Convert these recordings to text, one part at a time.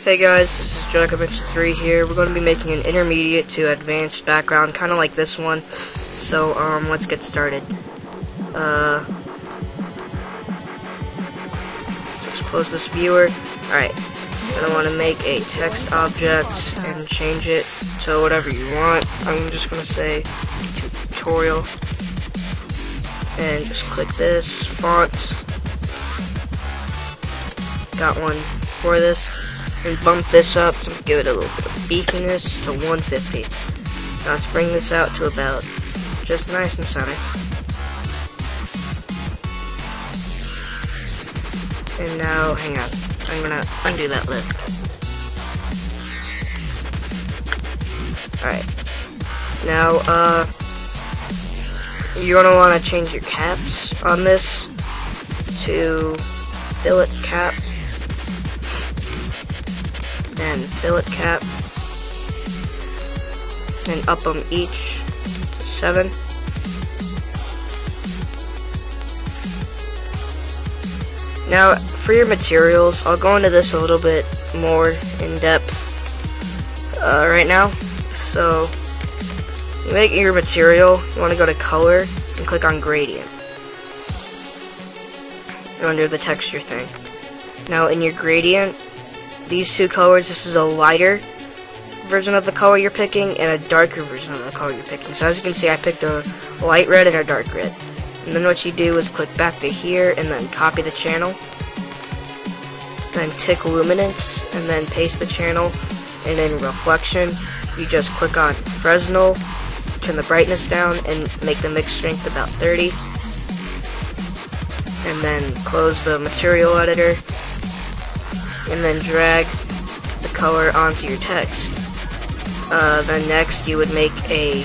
Hey guys, this is Jacob3 here. We're going to be making an intermediate to advanced background, kind of like this one. So, let's get started. Just close this viewer. Alright, I want to make a text object and change it to whatever you want. I'm just going to say tutorial. And just click this, font. Got one for this. And bump this up to give it a little bit of beefiness to 150. Now let's bring this out to about just nice and center. And now, hang on, I'm gonna undo that lip. Alright. Now, you're gonna wanna change your caps on this to billet cap. And billet cap, and up them each to 7. Now, for your materials, I'll go into this a little bit more in depth right now. So, you make your material, you want to go to color and click on gradient under the texture thing. Now, in your gradient, these two colors, this is a lighter version of the color you're picking and a darker version of the color you're picking. So as you can see, I picked a light red and a dark red. And then what you do is click back to here and then copy the channel. Then tick luminance and then paste the channel. And in reflection, you just click on Fresnel, turn the brightness down and make the mix strength about 30. And then close the material editor. And then drag the color onto your text. Then next you would make a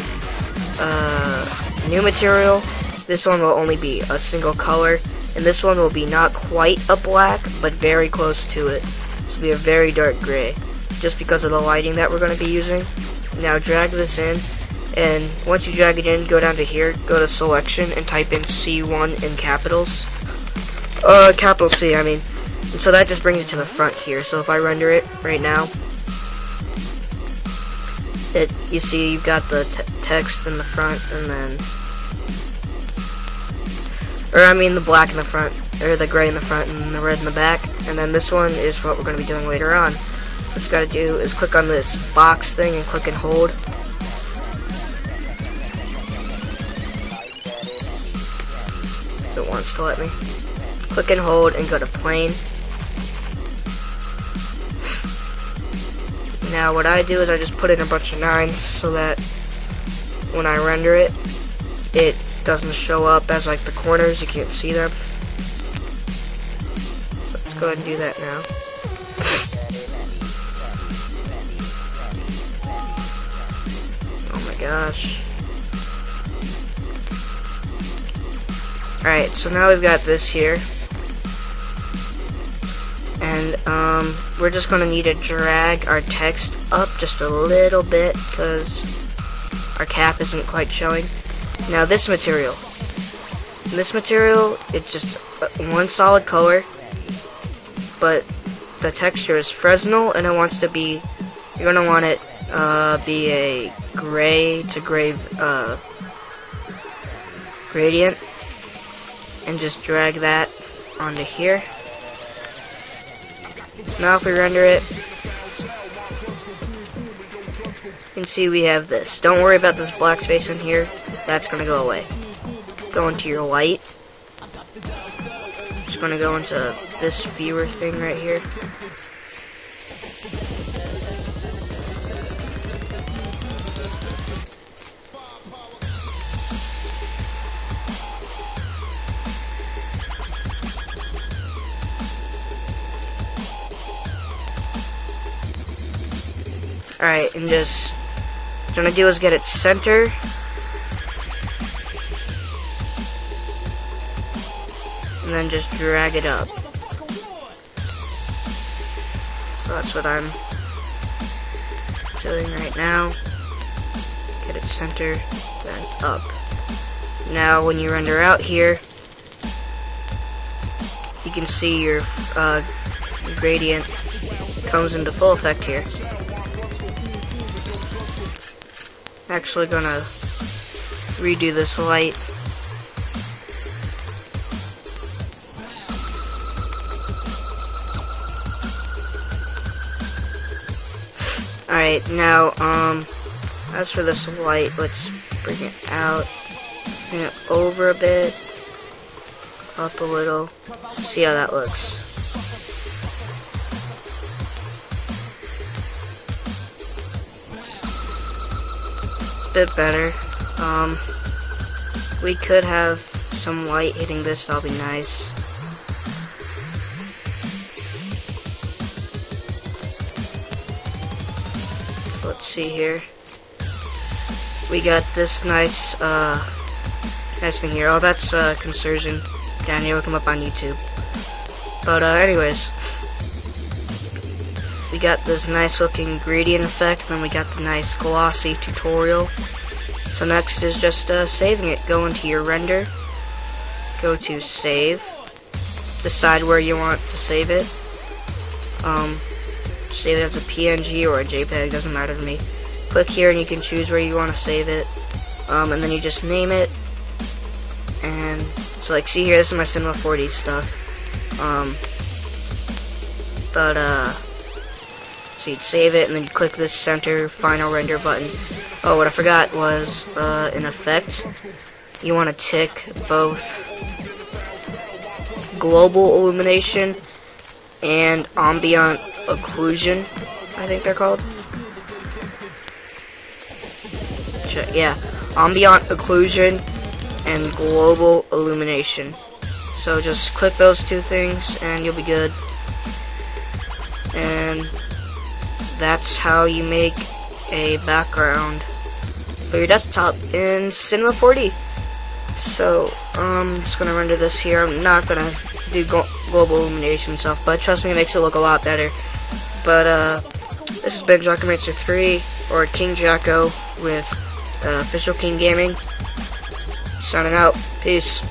new material. This one will only be a single color, and this one will be not quite a black, but very close to it. This will be a very dark gray, just because of the lighting that we're going to be using. Now drag this in, and once you drag it in, go down to here, go to selection, and type in C1 in capitals. Capital C, I mean. And so that just brings it to the front here. So if I render it right now, you see you've got the text in the front, and then, the black in the front, or the gray in the front, and the red in the back. And then this one is what we're going to be doing later on. So what you got to do is click on this box thing and click and hold. If it wants to let me. Click and hold and go to plane. Now what I do is I just put in a bunch of 9s so that when I render it, it doesn't show up as like the corners, you can't see them. So let's go ahead and do that now. Oh my gosh. Alright, so now we've got this here. And we're just going to need to drag our text up just a little bit because our cap isn't quite showing. Now this material, it's just one solid color, but the texture is Fresnel, and it wants to be, you're going to want it be a gray to gray gradient, and just drag that onto here. So now if we render it, you can see we have this. Don't worry about this black space in here. That's going to go away. Go into your light. Just going to go into this viewer thing right here. Alright, and just what I'm going to do is get it center. And then just drag it up. So that's what I'm doing right now. Get it center, then up. Now when you render out here, you can see your gradient comes into full effect here. Actually gonna redo this light. Alright, now, as for this light, let's bring it out, bring it over a bit, up a little, see how that looks. Bit better. We could have some light hitting this, that'll be nice. So let's see here. We got this nice thing here. Oh, that's Concersion. Down here, look him up on YouTube. But anyways, we got this nice looking gradient effect, and then we got the nice glossy tutorial. So next is just saving it. Go into your render, go to save, decide where you want to save it. Save it as a PNG or a JPEG, doesn't matter to me. Click here and you can choose where you want to save it, and then you just name it. And so, like, see here, this is my Cinema 4D stuff. So you'd save it and then you click this center final render button. Oh, what I forgot was in effect, you want to tick both global illumination and ambient occlusion, I think they're called. Check, yeah, ambient occlusion and global illumination. So just click those two things and you'll be good. And that's how you make a background for your desktop in Cinema 4D. So I'm just gonna render this here. I'm not gonna do global illumination stuff, but trust me, it makes it look a lot better. But this has been Jackomancer 3, or King Jacko with Official King Gaming. Signing out. Peace.